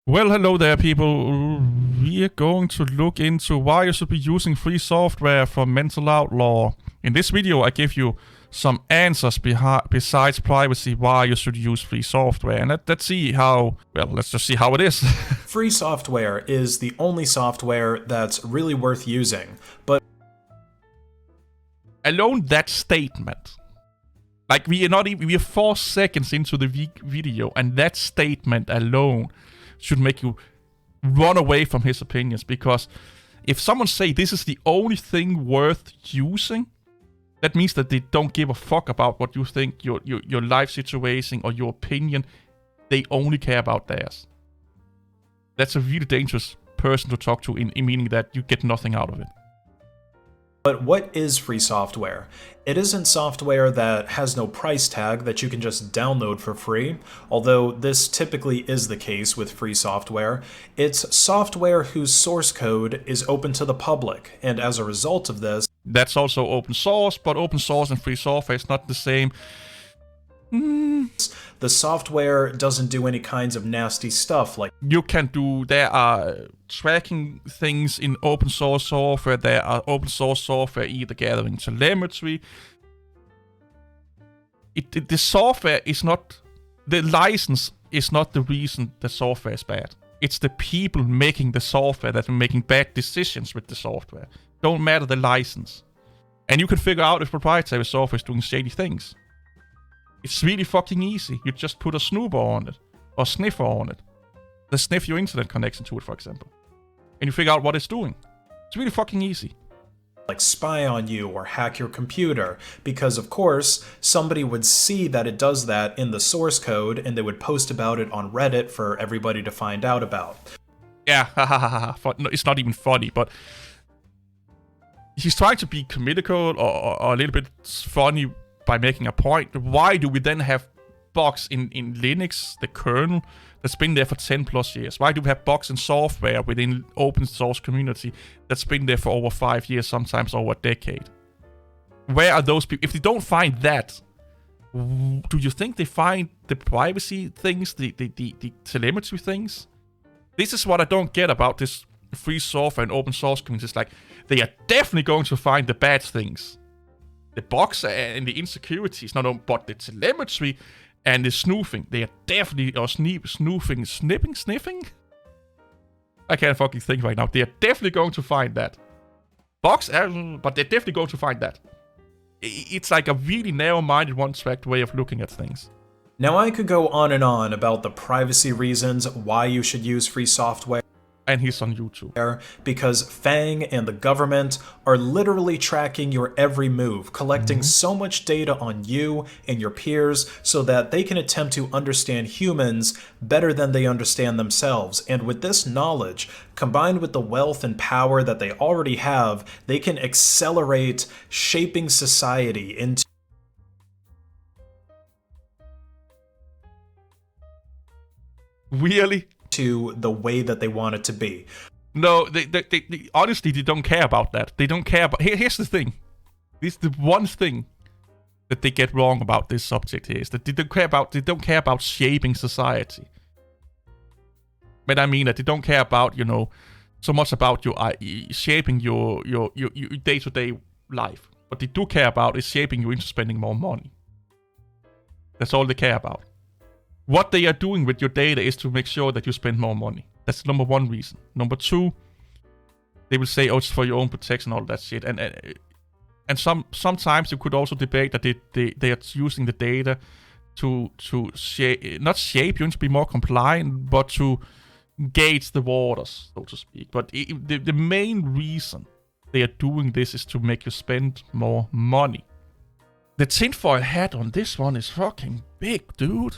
Well, hello there, people. We are going to look into why you should be using free software from Mental Outlaw. In this video, I give you some answers besides privacy why you should use free software. And let's see how, well, let's just see how it is. Free software is the only software that's really worth using, but alone that statement, like we are 4 seconds into the video, and that statement alone should make you run away from his opinions. Because if someone say this is the only thing worth using, that means that they don't give a fuck about what you think, your life situation or your opinion. They only care about theirs. That's a really dangerous person to talk to, in meaning that you get nothing out of it. But what is free software? It isn't software that has no price tag that you can just download for free, although this typically is the case with free software. It's software whose source code is open to the public, and as a result of this... That's also open source, but open source and free software is not the same. The software doesn't do any kinds of nasty stuff like... There are tracking things in open source software. There are open source software either gathering telemetry. The software is not... The license is not the reason the software is bad. It's the people making the software that are making bad decisions with the software. Don't matter the license. And you can figure out if proprietary software is doing shady things. It's really fucking easy. You just put a snooper on it, or sniffer on it. They sniff your internet connection to it, for example. And you figure out what it's doing. It's really fucking easy. Like spy on you or hack your computer, because of course, somebody would see that it does that in the source code, and they would post about it on Reddit for everybody to find out about. Yeah, no, it's not even funny, but... He's trying to be comical or a little bit funny by making a point. Why do we then have bugs in Linux, the kernel, that's been there for 10 plus years? Why do we have bugs in software within open source community that's been there for over 5 years, sometimes over a decade? Where are those people? If they don't find that, do you think they find the privacy things, the telemetry things? This is what I don't get about this free software and open source community. It's like, they are definitely going to find the bad things. The bugs and the insecurities, but the telemetry and the snooping, they are definitely, or snooping, sniffing? I can't fucking think right now. They are definitely going to find that. Bugs, but they're definitely going to find that. It's like a really narrow-minded, one-track way of looking at things. Now I could go on and on about the privacy reasons why you should use free software. And he's on YouTube. Because FANG and the government are literally tracking your every move, collecting so much data on you and your peers so that they can attempt to understand humans better than they understand themselves. And with this knowledge, combined with the wealth and power that they already have, they can accelerate shaping society into really? To the way that they want it to be. No, they honestly, they don't care about that. They don't care about... Here's the thing. This is the one thing that they get wrong about this subject here, is that they don't care about shaping society. But I mean that they don't care about, so much about your shaping your day-to-day life. What they do care about is shaping you into spending more money. That's all they care about. What they are doing with your data is to make sure that you spend more money. That's number one reason. Number two, they will say, oh, it's for your own protection, all that shit. And sometimes you could also debate that they are using the data to not shape you to be more compliant, but to gauge the waters, so to speak. But the main reason they are doing this is to make you spend more money. The tinfoil hat on this one is fucking big, dude.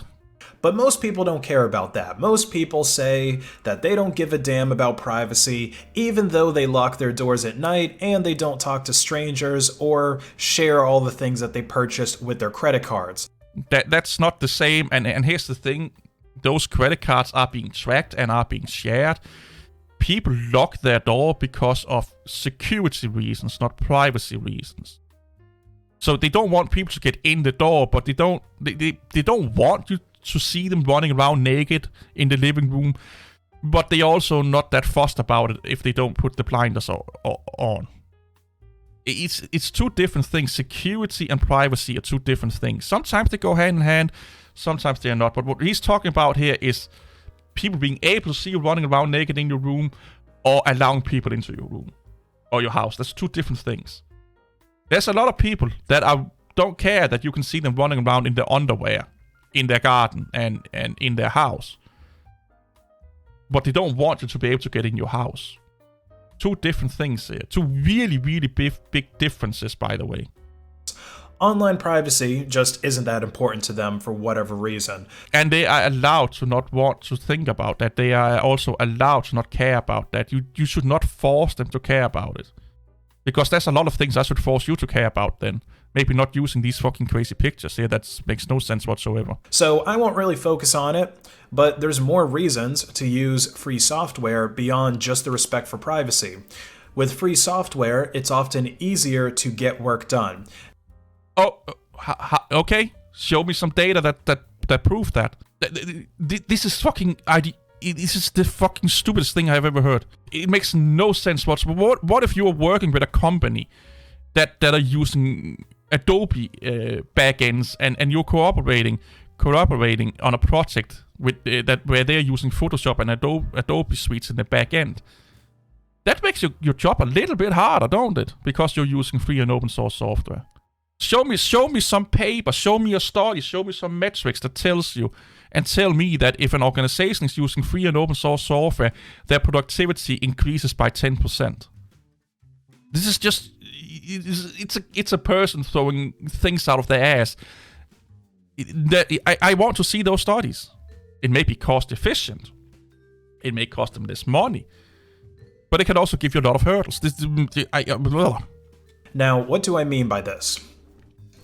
But most people don't care about that. Most people say that they don't give a damn about privacy, even though they lock their doors at night and they don't talk to strangers or share all the things that they purchased with their credit cards. That's not the same, and here's the thing. Those credit cards are being tracked and are being shared. People lock their door because of security reasons, not privacy reasons. So they don't want people to get in the door, but they don't want you to see them running around naked in the living room but they're also not that fussed about it if they don't put the blinders on. It's two different things. Security and privacy are two different things. Sometimes they go hand in hand, sometimes they are not. But what he's talking about here is people being able to see you running around naked in your room, or allowing people into your room or your house. That's two different things. There's a lot of people that don't care that you can see them running around in their underwear, in their garden and in their house. But they don't want you to be able to get in your house. Two different things here. Two really, really big differences, by the way. Online privacy just isn't that important to them for whatever reason. And they are allowed to not want to think about that. They are also allowed to not care about that. You should not force them to care about it. Because there's a lot of things I should force you to care about then. Maybe not using these fucking crazy pictures here. That makes no sense whatsoever. So I won't really focus on it, but there's more reasons to use free software beyond just the respect for privacy. With free software, it's often easier to get work done. Oh, okay. Show me some data that prove that. This is fucking this is the fucking stupidest thing I've ever heard. It makes no sense whatsoever. What if you are working with a company that are using Adobe backends and you're cooperating on a project with where they're using Photoshop and Adobe suites in the back end? That makes your job a little bit harder, don't it? Because you're using free and open source software. Show me some paper, show me a study, show me some metrics that tells you and tell me that if an organization is using free and open source software, their productivity increases by 10%. This is just, it's a person throwing things out of their ass. I want to see those studies. It may be cost efficient. It may cost them less money. But it can also give you a lot of hurdles. Now, what do I mean by this?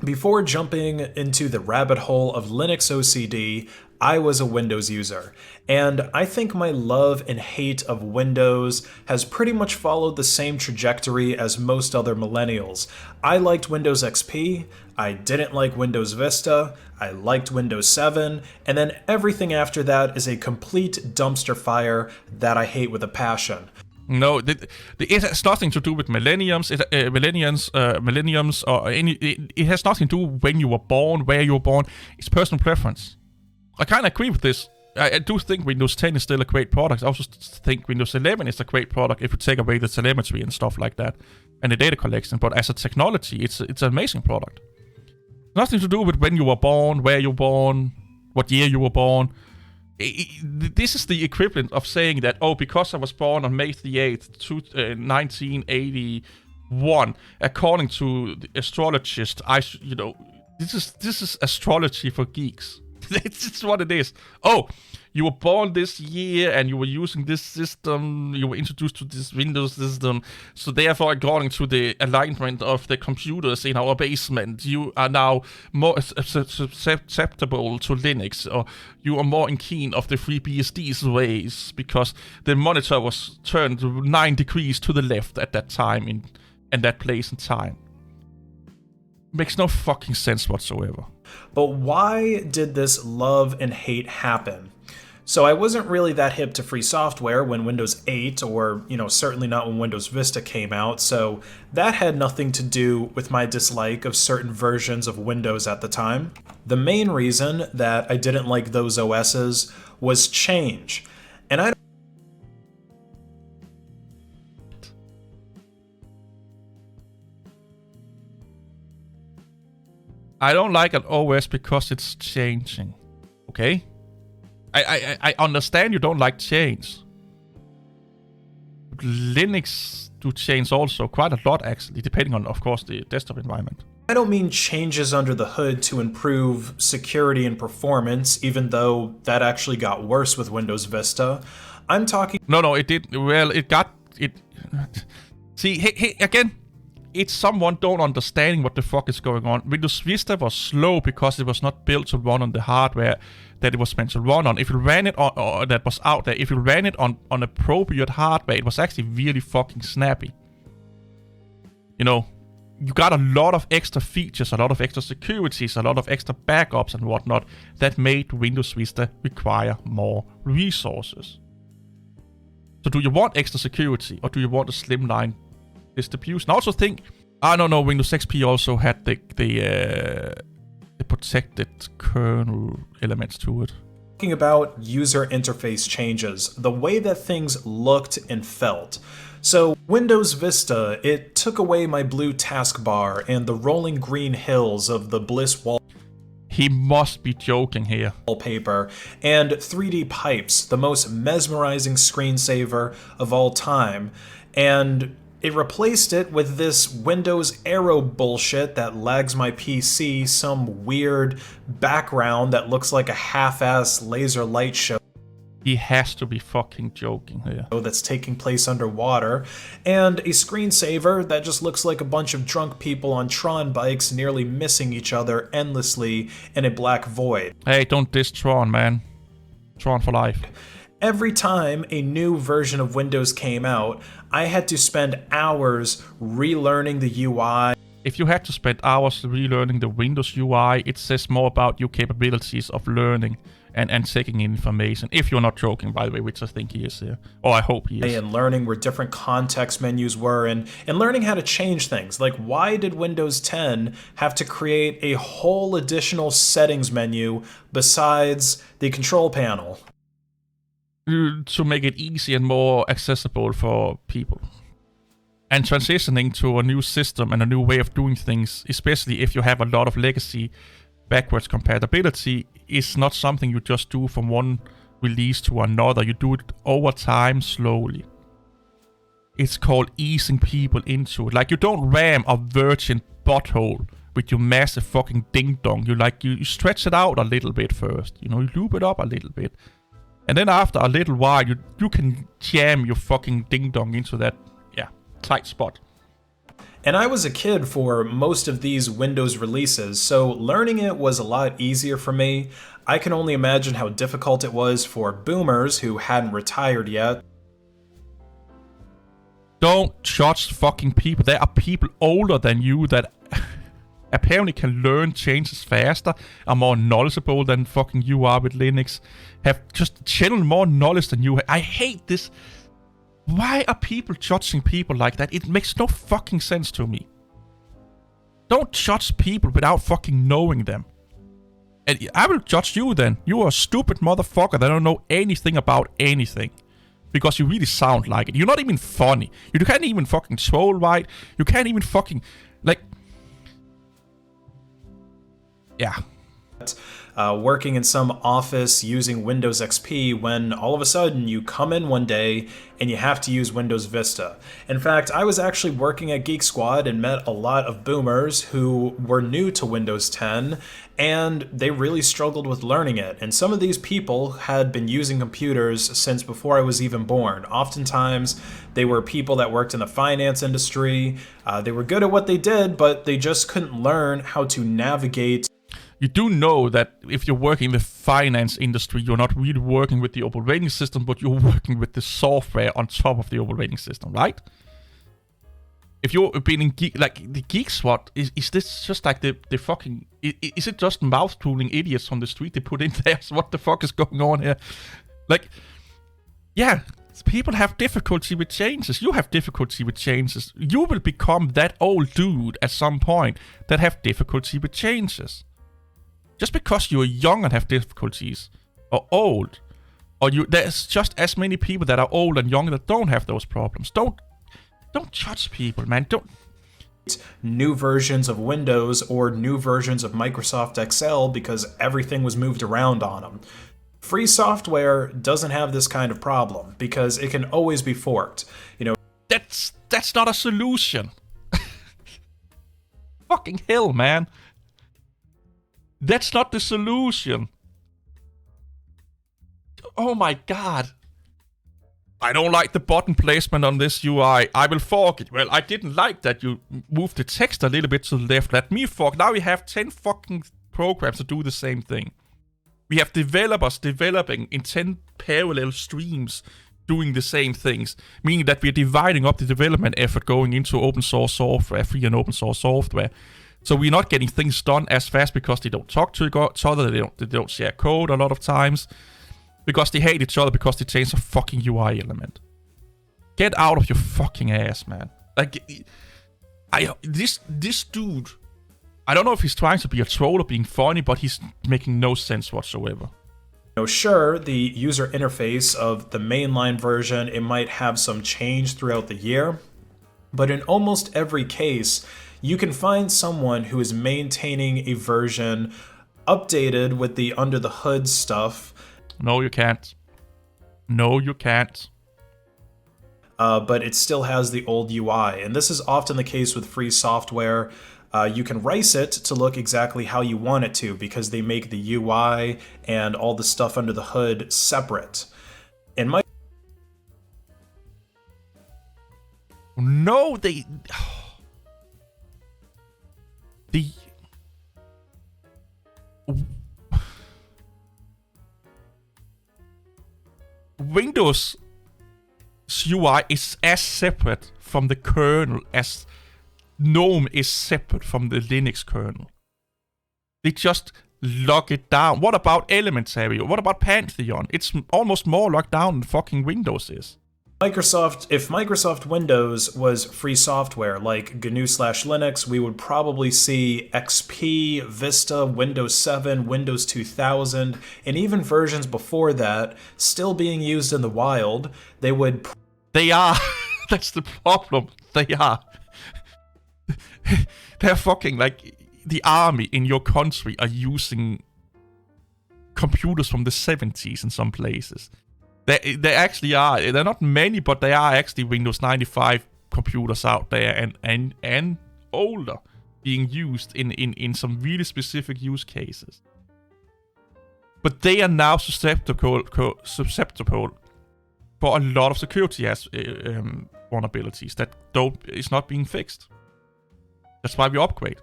Before jumping into the rabbit hole of Linux OCD, I was a Windows user, and I think my love and hate of Windows has pretty much followed the same trajectory as most other millennials. I liked Windows XP, I didn't like Windows Vista, I liked Windows 7, and then everything after that is a complete dumpster fire that I hate with a passion. No, it has nothing to do with millenniums, or any. It has nothing to do when you were born, where you were born. It's personal preference. I kind of agree with this. I do think Windows 10 is still a great product. I also think Windows 11 is a great product if you take away the telemetry and stuff like that, and the data collection. But as a technology, it's an amazing product. Nothing to do with when you were born, where you were born, what year you were born. This is the equivalent of saying that, oh, because I was born on May the 8th, 1981, according to the astrologist, this is astrology for geeks. It's what it is. Oh, you were born this year and you were using this system, you were introduced to this Windows system, so therefore, according to the alignment of the computers in our basement, you are now more susceptible to Linux, or you are more keen of the FreeBSD's ways, because the monitor was turned 9 degrees to the left at that time in that place and time. Makes no fucking sense whatsoever. But why did this love and hate happen? So I wasn't really that hip to free software when Windows 8, or, certainly not when Windows Vista came out, so that had nothing to do with my dislike of certain versions of Windows at the time. The main reason that I didn't like those OSs was change. And I don't like an OS because it's changing, okay? I understand you don't like change. Linux do change also quite a lot, actually, depending on, of course, the desktop environment. I don't mean changes under the hood to improve security and performance, even though that actually got worse with Windows Vista. I'm talking... No, it did. Well, it got... See, hey, again... It's someone don't understanding what the fuck is going on. Windows Vista was slow because it was not built to run on the hardware that it was meant to run on. If you ran it on, or that was out there, if you ran it on appropriate hardware, it was actually really fucking snappy. You got a lot of extra features, a lot of extra securities, a lot of extra backups and whatnot that made Windows Vista require more resources. So do you want extra security, or do you want a slimline distribution? I also think, I don't know, Windows XP also had the protected kernel elements to it. Talking about user interface changes, the way that things looked and felt. So Windows Vista, it took away my blue taskbar and the rolling green hills of the Bliss He must be joking here. wallpaper, and 3D Pipes, the most mesmerizing screensaver of all time. And it replaced it with this Windows Aero bullshit that lags my PC, some weird background that looks like a half-ass laser light show. He has to be fucking joking here. That's taking place underwater, and a screensaver that just looks like a bunch of drunk people on Tron bikes nearly missing each other endlessly in a black void. Hey, don't diss Tron, man. Tron for life. Every time a new version of Windows came out, I had to spend hours relearning the UI. If you had to spend hours relearning the Windows UI, it says more about your capabilities of learning and taking in information. If you're not joking, by the way, which I think he is here. Or I hope he is. And learning where different context menus were, and learning how to change things. Like, why did Windows 10 have to create a whole additional settings menu besides the control panel? To make it easy and more accessible for people. And transitioning to a new system and a new way of doing things, especially if you have a lot of legacy backwards compatibility, is not something you just do from one release to another. You do it over time, slowly. It's called easing people into it. Like, you don't ram a virgin butthole with your massive fucking ding-dong. You stretch it out a little bit first. You loop it up a little bit. And then after a little while, you can jam your fucking ding-dong into that, tight spot. And I was a kid for most of these Windows releases, so learning it was a lot easier for me. I can only imagine how difficult it was for boomers who hadn't retired yet. Don't judge fucking people. There are people older than you that apparently can learn changes faster, are more knowledgeable than fucking you are with Linux, have just general more knowledge than you. I hate this. Why are people judging people like that? It makes no fucking sense to me. Don't judge people without fucking knowing them. And I will judge you then. You are a stupid motherfucker that don't know anything about anything. Because you really sound like it. You're not even funny. You can't even fucking troll right. You can't even fucking... Yeah. Working in some office using Windows XP when all of a sudden you come in one day and you have to use Windows Vista. In fact, I was actually working at Geek Squad and met a lot of boomers who were new to Windows 10, and they really struggled with learning it. And some of these people had been using computers since before I was even born. Oftentimes, they were people that worked in the finance industry. They were good at what they did, but they just couldn't learn how to navigate. You do know that if you're working in the finance industry, you're not really working with the operating system, but you're working with the software on top of the operating system, right? If you're being in the Geek Squad, is this just like the fucking... Is it just mouth-tooling idiots on the street they put in there? So what the fuck is going on here? Yeah, people have difficulty with changes. You have difficulty with changes. You will become that old dude at some point that have difficulty with changes. Just because you're young and have difficulties, or old, there's just as many people that are old and young that don't have those problems. Don't judge people, man. Don't. New versions of Windows or new versions of Microsoft Excel because everything was moved around on them. Free software doesn't have this kind of problem because it can always be forked. That's not a solution. Fucking hell, man. That's not the solution. Oh my god. I don't like the button placement on this UI. I will fork it. Well, I didn't like that you moved the text a little bit to the left. Let me fork. Now we have 10 fucking programs to do the same thing. We have developers developing in 10 parallel streams doing the same things. Meaning that we're dividing up the development effort going into open source software, free and open source software. So we're not getting things done as fast because they don't talk to each other, they don't share code a lot of times. Because they hate each other because they change a fucking UI element. Get out of your fucking ass, man. Like, this dude, I don't know if he's trying to be a troll or being funny, but he's making no sense whatsoever. Sure, the user interface of the mainline version, it might have some change throughout the year, but in almost every case, you can find someone who is maintaining a version updated with the under the hood stuff. No, you can't. No, you can't. But it still has the old UI, and this is often the case with free software. You can rice it to look exactly how you want it to because they make the UI and all the stuff under the hood separate. In my No, the Windows UI is as separate from the kernel as GNOME is separate from the Linux kernel. They just lock it down. What about Elementary? What about Pantheon? It's almost more locked down than fucking Windows is. if Microsoft Windows was free software like GNU/Linux, we would probably see XP, Vista, Windows 7, Windows 2000, and even versions before that still being used in the wild. They are. That's the problem. They are. They're fucking like the army in your country are using computers from the 70s in some places. They actually are. They're not many, but there are actually Windows 95 computers out there and older being used in some really specific use cases. But they are now susceptible for a lot of security vulnerabilities that is not being fixed. That's why we upgrade.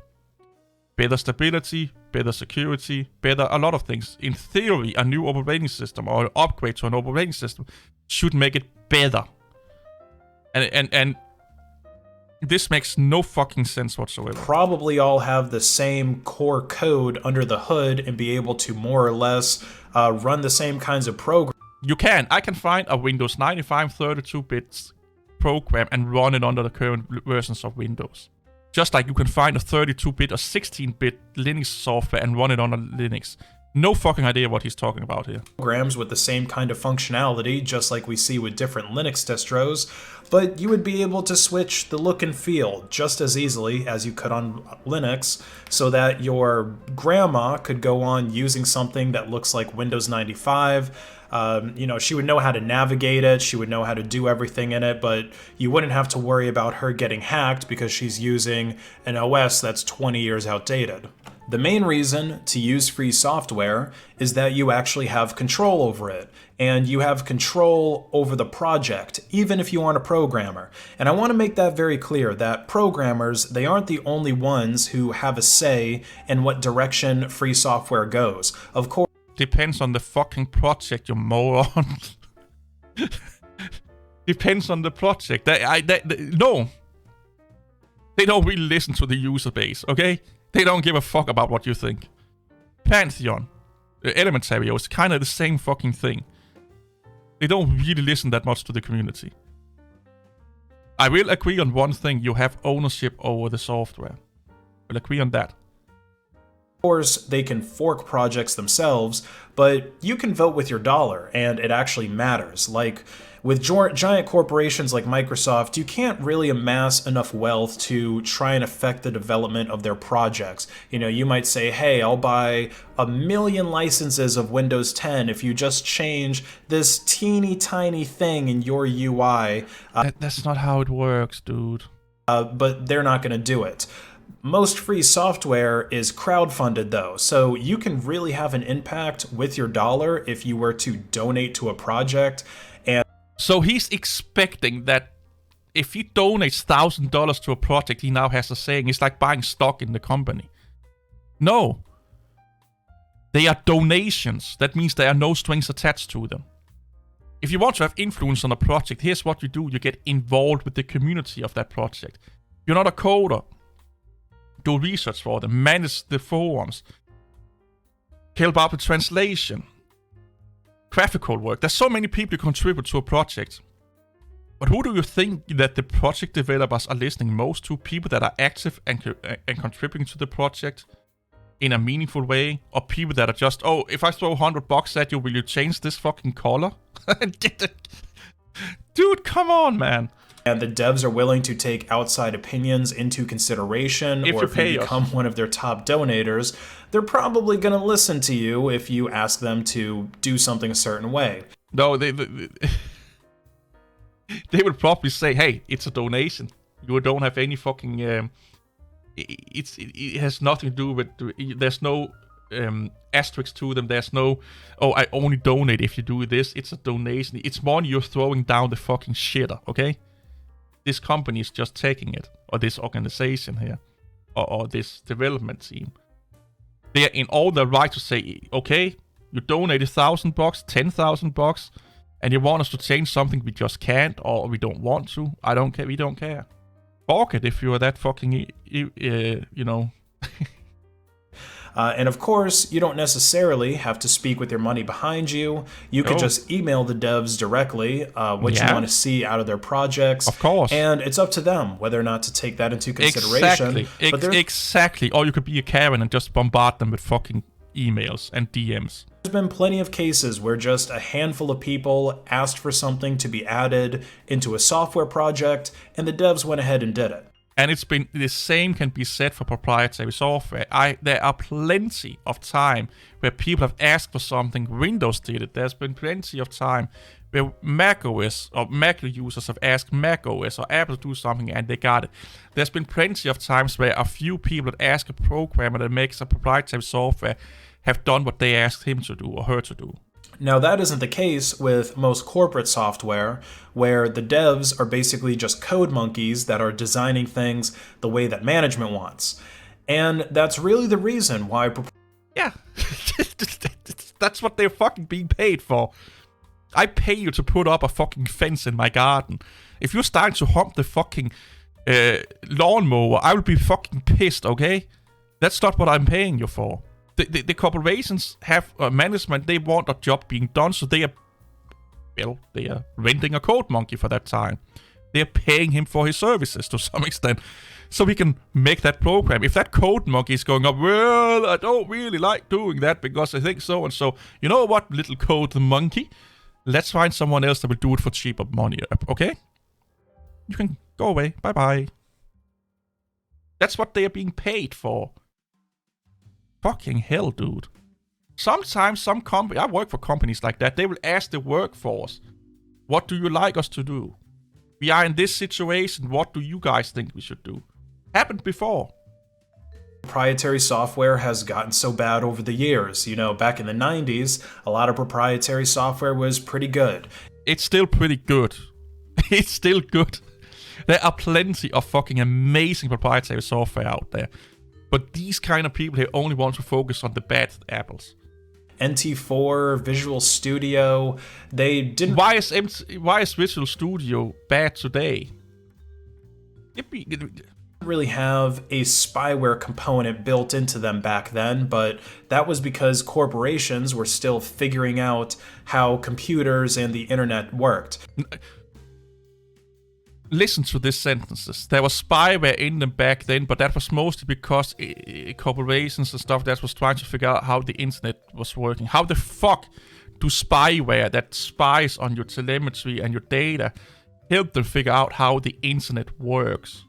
Better stability, better security, better a lot of things. In theory, a new operating system or an upgrade to an operating system should make it better. And this makes no fucking sense whatsoever. Probably all have the same core code under the hood and be able to more or less run the same kinds of programs. I can find a Windows 95 32-bit program and run it under the current versions of Windows. Just like you can find a 32-bit or 16-bit Linux software and run it on a Linux. No fucking idea what he's talking about here. Programs with the same kind of functionality, just like we see with different Linux distros, but you would be able to switch the look and feel just as easily as you could on Linux, so that your grandma could go on using something that looks like Windows 95. She would know how to navigate it, she would know how to do everything in it, but you wouldn't have to worry about her getting hacked because she's using an OS that's 20 years outdated. The main reason to use free software is that you actually have control over it, and you have control over the project, even if you aren't a programmer. And I want to make that very clear, that programmers, they aren't the only ones who have a say in what direction free software goes. Of course, depends on the fucking project, you moron. Depends on the project. No. They don't really listen to the user base, okay? They don't give a fuck about what you think. Pantheon, Elementary is kind of the same fucking thing. They don't really listen that much to the community. I will agree on one thing, you have ownership over the software. We'll agree on that. Of course, they can fork projects themselves, but you can vote with your dollar, and it actually matters. Like, with giant corporations like Microsoft, you can't really amass enough wealth to try and affect the development of their projects. You might say, hey, I'll buy 1 million licenses of Windows 10 if you just change this teeny tiny thing in your UI. That's not how it works, dude. But they're not going to do it. Most free software is crowdfunded though, so you can really have an impact with your dollar if you were to donate to a project. And so he's expecting that if he donates $1,000 to a project, he now has a saying. It's like buying stock in the company. No. They are donations. That means there are no strings attached to them. If you want to have influence on a project, here's what you do. You get involved with the community of that project. You're not a coder. Do research for them, manage the forums, help out with translation, graphical work. There's so many people who contribute to a project. But who do you think that the project developers are listening most to? People that are active and contributing to the project in a meaningful way, or people that are just, oh, if I throw $100 at you, will you change this fucking color? Dude, come on, man. And the devs are willing to take outside opinions into consideration, or if you become one of their top donators, they're probably going to listen to you if you ask them to do something a certain way. No, they would probably say, hey, it's a donation. You don't have any fucking... It has nothing to do with... There's no asterisks to them. There's no, oh, I only donate if you do this. It's a donation. It's money you're throwing down the fucking shitter, okay? This company is just taking it, or this organization here, or this development team. They are in all their right to say, okay, you donated $1,000, $10,000, and you want us to change something we just can't, or we don't want to. I don't care. We don't care. Fuck it if you are that fucking, you know. And of course, you don't necessarily have to speak with your money behind you. You could just email the devs directly what you want to see out of their projects. Of course. And it's up to them whether or not to take that into consideration. Exactly. Or you could be a Karen and just bombard them with fucking emails and DMs. There's been plenty of cases where just a handful of people asked for something to be added into a software project, and the devs went ahead and did it. And it's been the same can be said for proprietary software. There are plenty of time where people have asked for something. Windows did it. There's been plenty of time where macOS or Mac users have asked macOS or Apple to do something and they got it. There's been plenty of times where a few people that ask a programmer that makes a proprietary software have done what they asked him to do or her to do. Now, that isn't the case with most corporate software, where the devs are basically just code monkeys that are designing things the way that management wants. And that's really the reason why... Yeah, that's what they're fucking being paid for. I pay you to put up a fucking fence in my garden. If you're starting to hump the fucking lawnmower, I will be fucking pissed, okay? That's not what I'm paying you for. The corporations have management, they want a job being done, so they are renting a code monkey for that time. They are paying him for his services to some extent, so we can make that program. If that code monkey is going up, well, I don't really like doing that because I think so and so. You know what, little code monkey? Let's find someone else that will do it for cheaper money, okay? You can go away, bye-bye. That's what they are being paid for. Fucking hell, dude. Sometimes some company, I work for companies like that, they will ask the workforce, what do you like us to do? We are in this situation, what do you guys think we should do? Happened before. Proprietary software has gotten so bad over the years. You know, back in the 90s, a lot of proprietary software was pretty good. It's still pretty good. It's still good. There are plenty of fucking amazing proprietary software out there. But these kind of people, they only want to focus on the bad apples. NT4, Visual Studio, they didn't... Why is Visual Studio bad today? Really have a spyware component built into them back then, but that was because corporations were still figuring out how computers and the internet worked. Listen to these sentences. There was spyware in them back then, but that was mostly because corporations and stuff that was trying to figure out how the internet was working. How the fuck do spyware that spies on your telemetry and your data help them figure out how the internet works?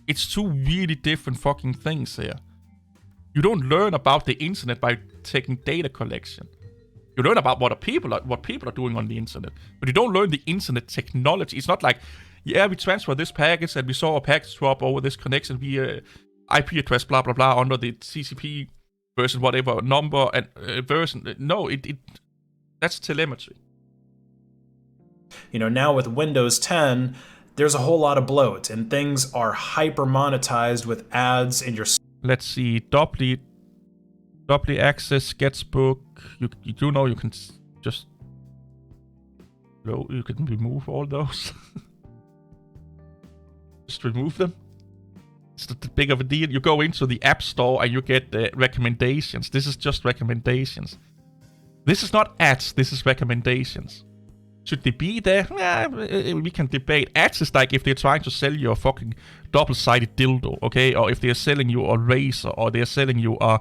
It's two really different fucking things here. You don't learn about the internet by taking data collection. You learn about what people are doing on the internet, but you don't learn the internet technology. It's not like, yeah, we transfer this package and we saw a package drop over this connection via IP address, blah, blah, blah, under the TCP version, whatever, number and version. No, that's telemetry. You know, now with Windows 10, there's a whole lot of bloat and things are hyper monetized with ads in your... Let's see, doubly access, sketchbook. You do know you can just... You can remove all those. Just remove them. It's not big of a deal. You go into the App Store and you get recommendations. This is just recommendations. This is not ads. This is recommendations. Should they be there? We can debate. Ads is like if they're trying to sell you a fucking double-sided dildo, okay? Or if they're selling you a razor, or they're selling you a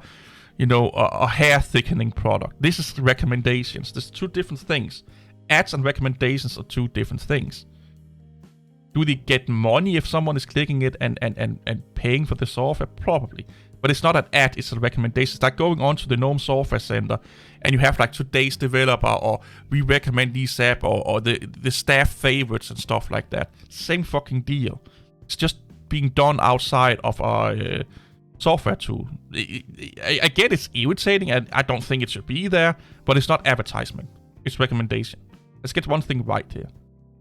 hair thickening product. This is recommendations. There's two different things. Ads and recommendations are two different things. Do they get money if someone is clicking it and paying for the software? Probably. But it's not an ad, it's a recommendation. It's like going on to the GNOME Software Center and you have like today's developer, or we recommend these app, or the staff favorites and stuff like that. Same fucking deal. It's just being done outside of our software tool. I get it's irritating and I don't think it should be there, but it's not advertisement. It's recommendation. Let's get one thing right here.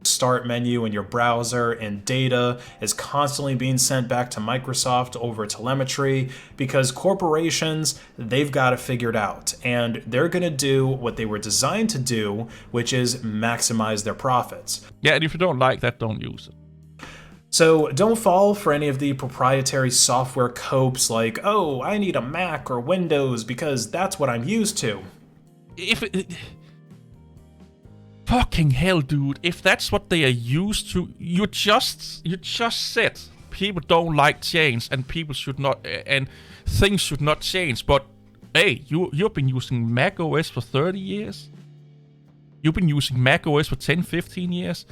Start menu in your browser, and data is constantly being sent back to Microsoft over telemetry, because corporations, they've got it figured out, and they're going to do what they were designed to do, which is maximize their profits. Yeah, and if you don't like that, don't use it. So don't fall for any of the proprietary software copes like, oh, I need a Mac or Windows because that's what I'm used to. Fucking hell, dude. If that's what they are used to, you just said people don't like change and people should not, and things should not change. But hey, you've been using Mac OS for 30 years? You've been using Mac OS for 10, 15 years?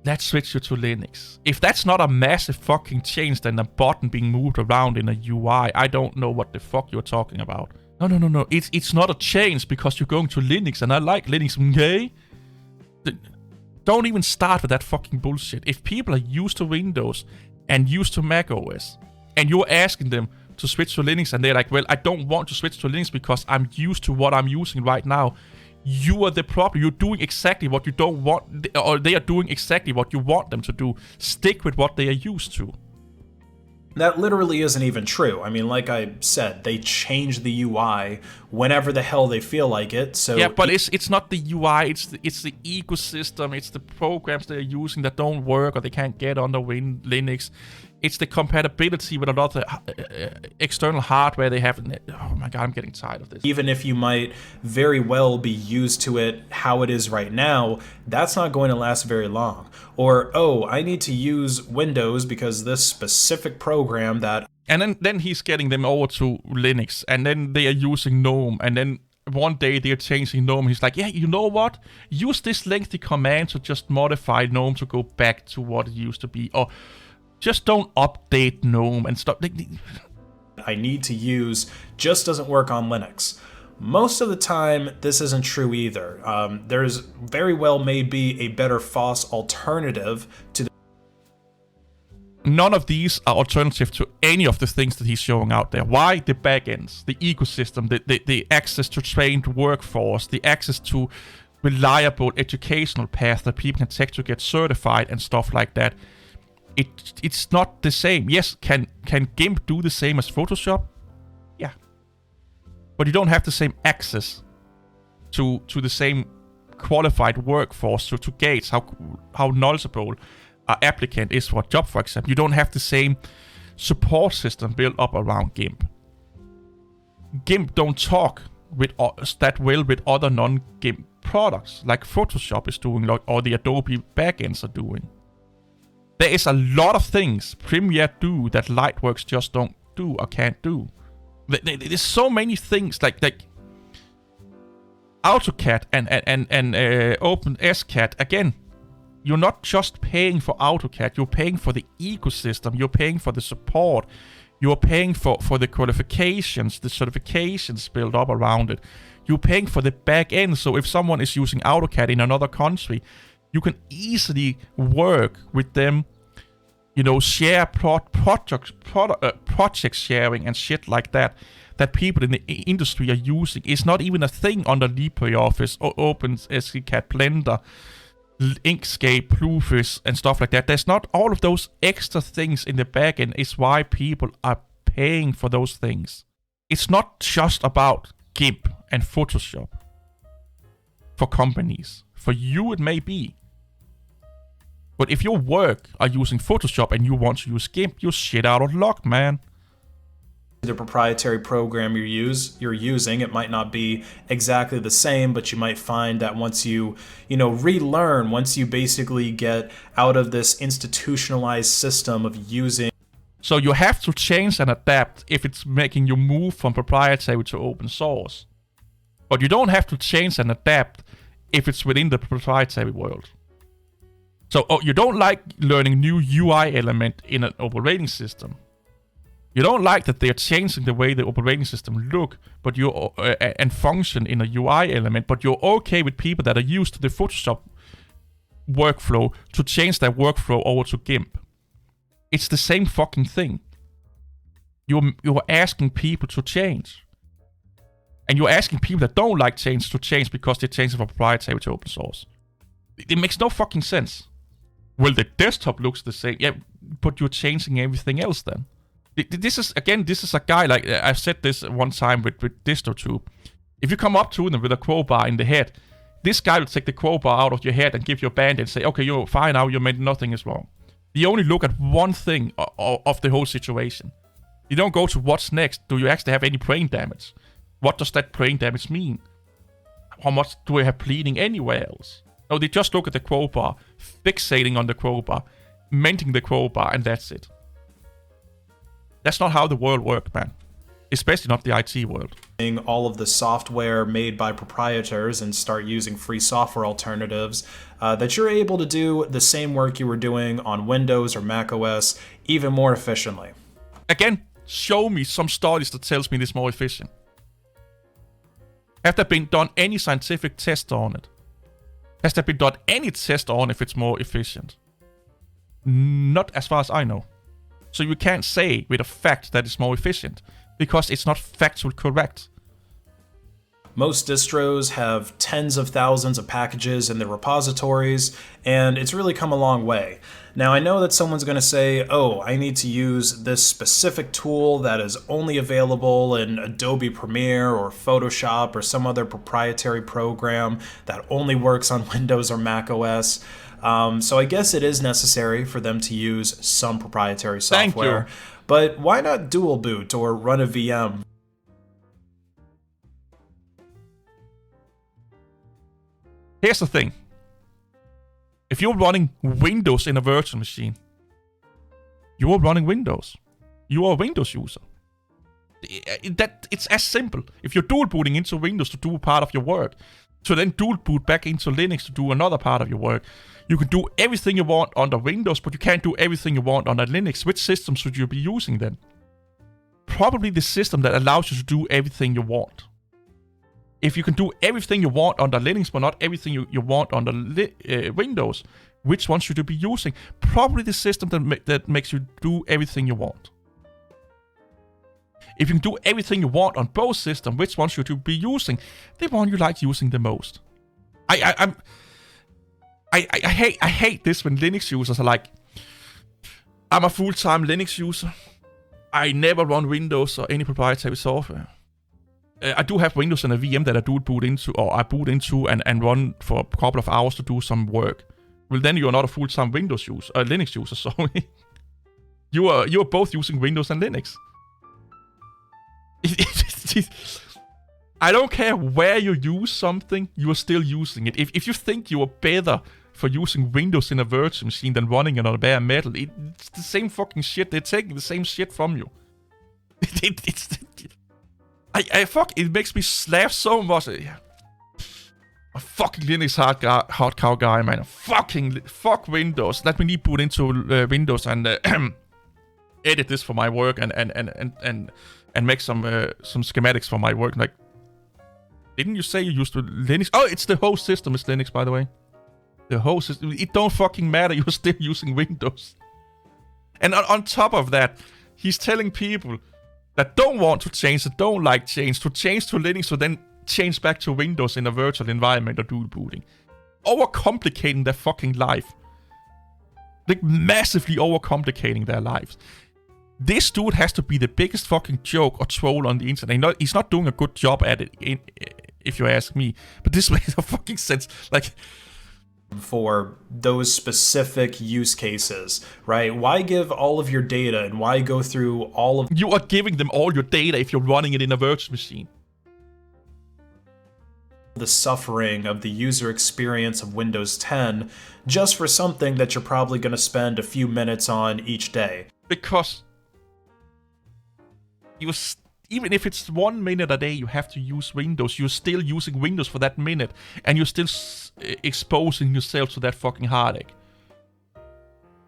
Let's switch you to Linux. If that's not a massive fucking change than a button being moved around in a UI, I don't know what the fuck you're talking about. No. It's not a change because you're going to Linux and I like Linux, okay? Don't even start with that fucking bullshit. If people are used to Windows and used to Mac OS and you're asking them to switch to Linux and they're like, well, I don't want to switch to Linux because I'm used to what I'm using right now. You are the problem. You're doing exactly what you don't want, or they are doing exactly what you want them to do. Stick with what they are used to. That literally isn't even true. I mean, like I said, they change the UI whenever the hell they feel like it. So yeah, but it's not the UI. It's the ecosystem. It's the programs they're using that don't work or they can't get under Linux. It's the compatibility with a lot of external hardware they have. Oh my god, I'm getting tired of this. Even if you might very well be used to it how it is right now, that's not going to last very long. Or, oh, I need to use Windows because this specific program that... And then he's getting them over to Linux, and then they are using GNOME, and then one day they're changing GNOME. He's like, yeah, you know what? Use this lengthy command to just modify GNOME to go back to what it used to be. Or just don't update GNOME and stuff. I need to use just doesn't work on Linux. Most of the time, this isn't true either. There's very well may be a better FOSS alternative to None of these are alternative to any of the things that he's showing out there. Why? The backends, the ecosystem, the access to trained workforce, the access to reliable educational paths that people can take to get certified and stuff like that. It's not the same. Yes, can GIMP do the same as Photoshop? Yeah. But you don't have the same access to the same qualified workforce to gauge how knowledgeable an applicant is for a job, for example. You don't have the same support system built up around GIMP. GIMP don't talk that well with other non-GIMP products, like Photoshop is doing, or the Adobe backends are doing. There is a lot of things Premiere do that Lightworks just don't do or can't do. There's so many things like AutoCAD and OpenSCAD. Again, you're not just paying for AutoCAD, you're paying for the ecosystem, you're paying for the support, you're paying for the qualifications, the certifications built up around it. You're paying for the back end, so if someone is using AutoCAD in another country, you can easily work with them, share project sharing and shit like that people in the industry are using. It's not even a thing under LibreOffice or OpenSCAD, Blender, Inkscape, Bluefish, and stuff like that. There's not all of those extra things in the backend. It's why people are paying for those things. It's not just about GIMP and Photoshop for companies. For you, it may be. But if your work are using Photoshop and you want to use GIMP, you're shit out of luck, man. the proprietary program you're using. It might not be exactly the same, but you might find that once you relearn, once you basically get out of this institutionalized system of using. So you have to change and adapt if it's making you move from proprietary to open source. But you don't have to change and adapt if it's within the proprietary world. So you don't like learning new UI element in an operating system. You don't like that they're changing the way the operating system look, but and function in a UI element, but you're okay with people that are used to the Photoshop workflow to change their workflow over to GIMP. It's the same fucking thing. You're asking people to change. And you're asking people that don't like change to change because they're changing from proprietary to open source. It makes no fucking sense. Well, the desktop looks the same. Yeah, but you're changing everything else then. This is a guy, like I've said this one time with DistroTube. If you come up to them with a crowbar in the head, this guy will take the crowbar out of your head and give you a band and say, okay, you're fine now, you made nothing is wrong. You only look at one thing of the whole situation. You don't go to what's next. Do you actually have any brain damage? What does that brain damage mean? How much do I have bleeding anywhere else? No, they just look at the crowbar, fixating on the crowbar, mending the crowbar, and that's it. That's not how the world works, man. Especially not the IT world. All of the software made by proprietors and start using free software alternatives, that you're able to do the same work you were doing on Windows or Mac OS even more efficiently. Again, show me some studies that tells me it's more efficient. Have there been done any scientific test on it? Has there been done any test on if it's more efficient? Not as far as I know. So you can't say with a fact that it's more efficient, because it's not factually correct. Most distros have tens of thousands of packages in their repositories, and it's really come a long way. Now, I know that someone's going to say, oh, I need to use this specific tool that is only available in Adobe Premiere or Photoshop or some other proprietary program that only works on Windows or Mac OS. So I guess it is necessary for them to use some proprietary software. Thank you. But why not dual boot or run a VM? Here's the thing. If you're running Windows in a virtual machine, you are running Windows. You are a Windows user. It's as simple. If you're dual booting into Windows to do part of your work, to then dual boot back into Linux to do another part of your work, you can do everything you want under Windows, but you can't do everything you want under Linux. Which system should you be using then? Probably the system that allows you to do everything you want. If you can do everything you want under Linux, but not everything you want under Windows, which one should you be using? Probably the system that makes you do everything you want. If you can do everything you want on both systems, which one should you be using? The one you like using the most. I hate this when Linux users are like, I'm a full-time Linux user. I never run Windows or any proprietary software. I do have Windows and a VM that I do boot into, or I boot into and run for a couple of hours to do some work. Well, then you're not a full-time Windows user, Linux user, sorry. You are both using Windows and Linux. I don't care where you use something, you are still using it. If you think you are better for using Windows in a virtual machine than running it on a bare metal, it's the same fucking shit. They're taking the same shit from you. It makes me laugh so much. A fucking Linux hardcore guy, man. Fuck Windows. Let me boot into Windows and edit this for my work and make some schematics for my work. Like, didn't you say you used Linux? Oh, it's the whole system is Linux, by the way. The whole system. It don't fucking matter. You're still using Windows. And on top of that, he's telling people that don't want to change, that don't like change, to change to Linux, so then change back to Windows in a virtual environment or dual booting. Overcomplicating their fucking life. Like, massively overcomplicating their lives. This dude has to be the biggest fucking joke or troll on the internet. He's not doing a good job at it, if you ask me. But this makes no fucking sense. Like, for those specific use cases, right? Why give all of your data and why go through all of... You are giving them all your data if you're running it in a virtual machine. The suffering of the user experience of Windows 10 just for something that you're probably going to spend a few minutes on each day. Because even if it's 1 minute a day you have to use Windows, you're still using Windows for that minute, and you're still exposing yourself to that fucking heartache.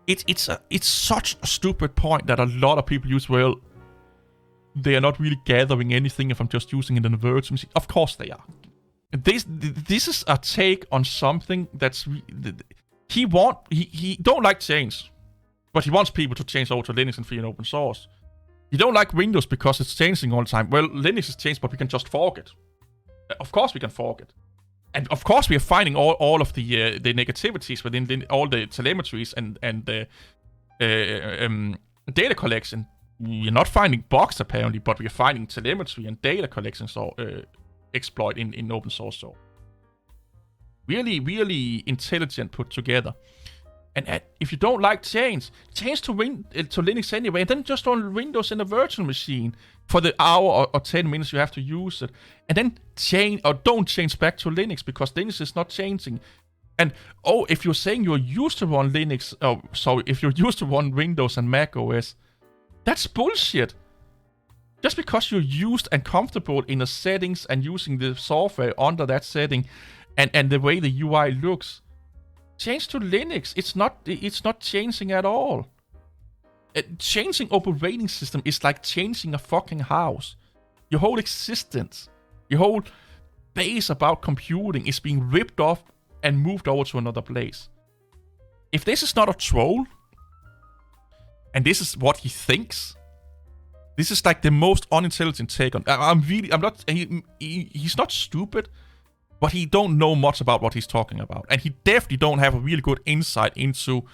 It's such a stupid point that a lot of people use. Well, they are not really gathering anything if I'm just using it in a virtual machine. Of course they are. This is a take on something that's he don't like change, but he wants people to change over to Linux and free and open source. You don't like Windows because it's changing all the time. Well, Linux is changed, but we can just fork it. Of course we can fork it. And of course we are finding all of the negativities within all the telemetries and the data collection. You're not finding bugs apparently, but we are finding telemetry and data collection exploit in open source. So really, really intelligent put together. And if you don't like change to Linux anyway, and then just on Windows in a virtual machine for the hour or 10 minutes you have to use it. And then change, or don't change back to Linux because Linux is not changing. And if you're saying you're used to run Linux, if you're used to run Windows and Mac OS, that's bullshit. Just because you're used and comfortable in the settings and using the software under that setting and the way the UI looks, change to Linux. It's not changing at all. Changing operating system is like changing a fucking house. Your whole existence, your whole base about computing is being ripped off and moved over to another place. If this is not a troll, and this is what he thinks, this is like the most unintelligent take on. He's not stupid, but he don't know much about what he's talking about. And he definitely don't have a really good insight into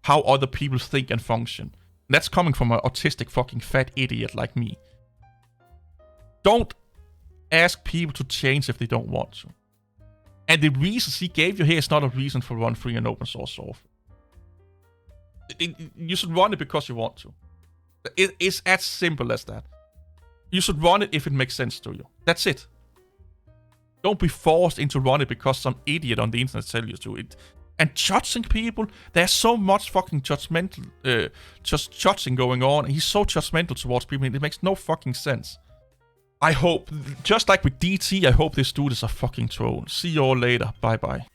how other people think and function. And that's coming from an autistic fucking fat idiot like me. Don't ask people to change if they don't want to. And the reasons he gave you here is not a reason for run free and open source software. You should run it because you want to. It's as simple as that. You should run it if it makes sense to you. That's it. Don't be forced into run it because some idiot on the internet tells you to. It. And judging people, there's so much fucking judgmental, just judging going on. He's so judgmental towards people, it makes no fucking sense. I hope, just like with DT, I hope this dude is a fucking troll. See you all later. Bye bye.